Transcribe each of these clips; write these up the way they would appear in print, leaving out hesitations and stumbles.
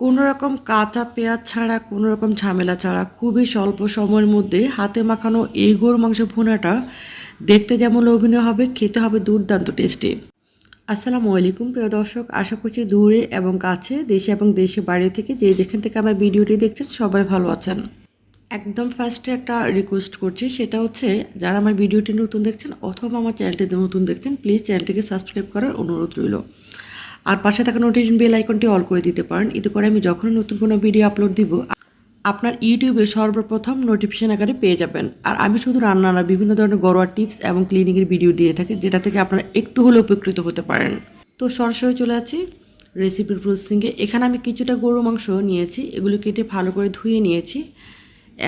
কোনো রকম কাঁচা পেঁয়াজ ছাড়া, কোনো রকম ঝামেলা ছাড়া খুবই স্বল্প সময়ের মধ্যে হাতে মাখানো এই গরুর মাংস ভুনাটা দেখতে যেমন লোভনীয় হবে, খেতে হবে দুর্দান্ত টেস্টি। আসসালামু আলাইকুম প্রিয় দর্শক, আশা করছি দূরে এবং কাছে, দেশে এবং দেশে বাইরে থেকে যে যেখান থেকে আমার ভিডিওটি দেখছেন সবাই ভালো আছেন। একদম ফার্স্টে একটা রিকোয়েস্ট করছি, সেটা হচ্ছে যারা আমার ভিডিওটি নতুন দেখছেন অথবা আমার চ্যানেলটি নতুন দেখছেন, প্লিজ চ্যানেলটিকে সাবস্ক্রাইব করার অনুরোধ রইল। আর পাশে থাকা নোটিফিকেশন বেল আইকনটি অল করে দিতে পারেন, এতে করে আমি যখনই নতুন কোনো ভিডিও আপলোড দিব আপনার ইউটিউবে সর্বপ্রথম নোটিফিকেশন আকারে পেয়ে যাবেন। আর আমি শুধু রান্না না, বিভিন্ন ধরনের ঘরোয়া টিপস এবং ক্লিনিকের ভিডিও দিয়ে থাকি, যেটা থেকে আপনারা একটু হলেও উপকৃত হতে পারেন। তো সরাসরি চলে আছি রেসিপির প্রসেসিংয়ে। এখানে আমি কিছুটা গরু মাংস নিয়েছি, এগুলো কেটে ভালো করে ধুয়ে নিয়েছি।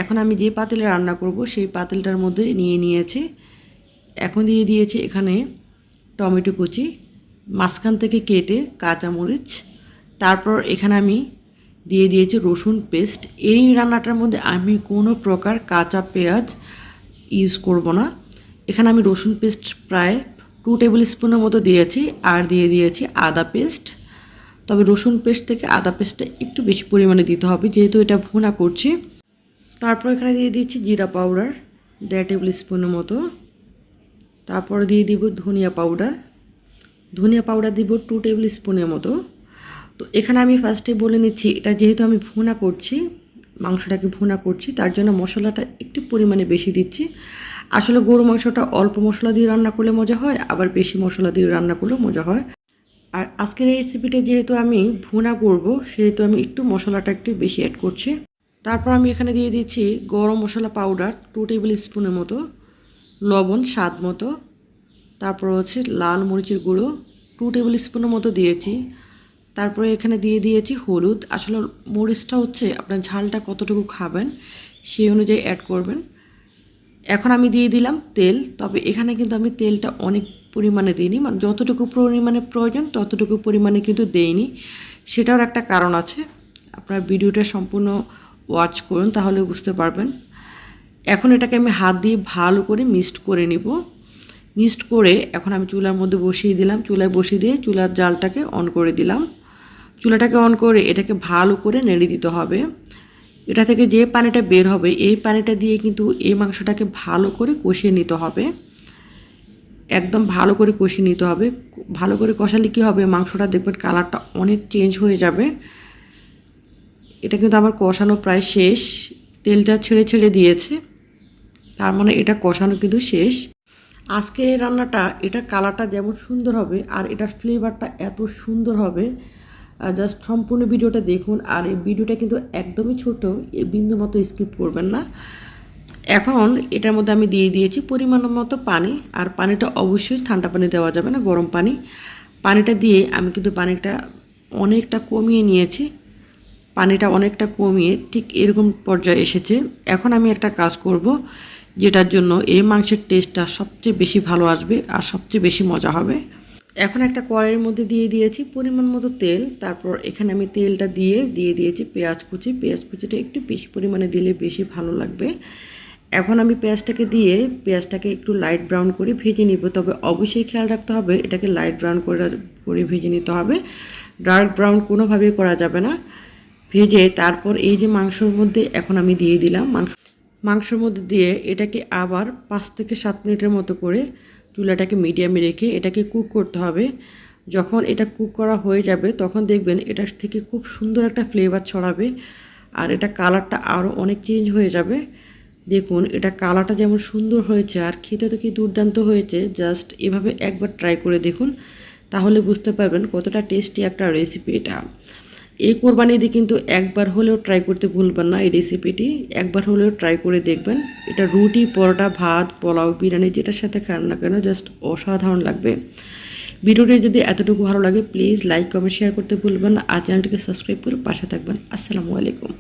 এখন আমি যে পাতিলে রান্না করব সেই পাতিলটার মধ্যে নিয়েছি। এখন দিয়ে দিয়েছি এখানে টমেটো কুচি, মাঝখান থেকে কেটে কাঁচামরিচ, তারপর এখানে আমি দিয়ে দিয়েছি রসুন পেস্ট। এই রান্নাটার মধ্যে আমি কোনো প্রকার কাঁচা পেঁয়াজ ইউজ করব না। এখানে আমি রসুন পেস্ট প্রায় 2 টেবিল স্পুনের মতো দিয়েছি, আর দিয়ে দিয়েছি আদা পেস্ট। তবে রসুন পেস্ট থেকে আদা পেস্টটা একটু বেশি পরিমাণে দিতে হবে, যেহেতু এটা ভুনা করছি। তারপর এখানে দিয়ে দিচ্ছি জিরা পাউডার 1.5 টেবিল স্পুনের মতো। তারপর দিয়ে দিব ধনিয়া পাউডার দিব 2 টেবিল স্পুনের মতো। তো এখানে আমি ফার্স্টে বলে নিচ্ছি, এটা যেহেতু আমি ভুনা করছি, মাংসটাকে ভুনা করছি, তার জন্য মশলাটা একটু পরিমাণে বেশি দিচ্ছি। আসলে গরু মাংসটা অল্প মশলা দিয়ে রান্না করলে মজা হয়, আবার বেশি মশলা দিয়ে রান্না করলেও মজা হয়। আর আজকের এই রেসিপিটা যেহেতু আমি ভুনা করব, সেহেতু আমি একটু মশলাটা একটু বেশি অ্যাড করছি। তারপর আমি এখানে দিয়ে দিচ্ছি গরম মশলা পাউডার 2 টেবিল স্পুনের মতো, লবণ স্বাদ মতো, তারপর হচ্ছে লাল মরিচের গুঁড়ো 2 টেবিল স্পুনের মতো দিয়েছি। তারপরে এখানে দিয়ে দিয়েছি হলুদ। আসলে মরিচটা হচ্ছে আপনার ঝালটা কতটুকু খাবেন সেই অনুযায়ী অ্যাড করবেন। এখন আমি দিয়ে দিলাম তেল, তবে এখানে কিন্তু আমি তেলটা অনেক পরিমাণে দিইনি, মানে যতটুকু পরিমাণে প্রয়োজন ততটুকু পরিমাণে কিন্তু দেইনি। সেটার একটা কারণ আছে, আপনার ভিডিওটা সম্পূর্ণ ওয়াচ করুন তাহলে বুঝতে পারবেন। এখন এটাকে আমি হাত দিয়ে ভালো করে মিক্সড করে নিব। মিক্সড করে এখন আমি চুলার মধ্যে বসিয়ে দিলাম, চুলায় বসিয়ে দিয়ে চুলার জালটাকে অন করে দিলাম। চুলাটাকে অন করে এটাকে ভালো করে নেড়ে দিতে হবে। এটা থেকে যে পানিটা বের হবে এই পানিটা দিয়ে কিন্তু এই মাংসটাকে ভালো করে কষিয়ে নিতে হবে, একদম ভালো করে কষিয়ে নিতে হবে। ভালো করে কষালে কী হবে, মাংসটা দেখবেন কালারটা অনেক চেঞ্জ হয়ে যাবে। এটা কিন্তু আমার কষানো প্রায় শেষ, তেলটা ছেড়ে ছেড়ে দিয়েছে, তার মানে এটা কষানো কিন্তু শেষ। আজকে এই রান্নাটা, এটার কালারটা যেমন সুন্দর হবে আর এটার ফ্লেভারটা এত সুন্দর হবে, জাস্ট সম্পূর্ণ ভিডিওটা দেখুন। আর এই ভিডিওটা কিন্তু একদমই ছোট, বিন্দু মতো স্কিপ করবেন না। এখন এটার মধ্যে আমি দিয়ে দিয়েছি পরিমাণ মতো পানি, আর পানিটা অবশ্যই ঠান্ডা পানি দেওয়া যাবে না, গরম পানি। পানিটা দিয়ে আমি কিন্তু পানিটা অনেকটা কমিয়ে নিয়েছি, পানিটা অনেকটা কমিয়ে ঠিক এরকম পর্যায়ে এসেছে। এখন আমি একটা কাজ করব, যেটার জন্য এই মাংসের টেস্টটা সবচেয়ে বেশি ভালো আসবে আর সবচেয়ে বেশি মজা হবে। এখন একটা কড়াইয়ের মধ্যে দিয়ে দিয়েছি পরিমাণ মতো তেল। তারপর এখানে আমি তেলটা দিয়ে দিয়েছি পেঁয়াজ কুচিটা একটু বেশি পরিমাণে দিলে বেশি ভালো লাগবে। এখন আমি পেঁয়াজটাকে একটু লাইট ব্রাউন করে ভেজে নিব, তবে অবশ্যই খেয়াল রাখতে হবে এটাকে লাইট ব্রাউন করে ভেজে নিতে হবে, ডার্ক ব্রাউন কোনোভাবেই করা যাবে না। ভেজে তারপর এই যে মাংসর মধ্যে এখন আমি দিয়ে দিলাম, মাংসর মধ্যে দিয়ে এটাকে আবার 5 থেকে 7 মিনিটের মতো করে চুলাটাকে মিডিয়ামে রেখে এটাকে কুক করতে হবে। যখন এটা কুক করা হয়ে যাবে তখন দেখবেন এটার থেকে খুব সুন্দর একটা ফ্লেভার ছড়াবে, আর এটা কালারটা আরও অনেক চেঞ্জ হয়ে যাবে। দেখুন এটা কালারটা যেমন সুন্দর হয়েছে আর খেতে তো কি দুর্দান্ত হয়েছে। জাস্ট এভাবে একবার ট্রাই করে দেখুন, তাহলে বুঝতে পারবেন কতটা টেস্টি একটা রেসিপি এটা। এই কোরবানি দিয়ে কিন্তু একবার হলেও ট্রাই করতে ভুলবেন না, এই রেসিপিটি একবার হলেও ট্রাই করে দেখবেন। এটা রুটি, পরোটা, ভাত, পোলাও, বিরিয়ানি যেটার সাথে খান না কেন জাস্ট অসাধারণ লাগবে। ভিডিওটি যদি এতটুকু ভালো লাগে প্লিজ লাইক কমেন্ট শেয়ার করতে ভুলবেন না, আর চ্যানেলটিকে সাবস্ক্রাইব করে পাশে থাকবেন। আসসালামু আলাইকুম।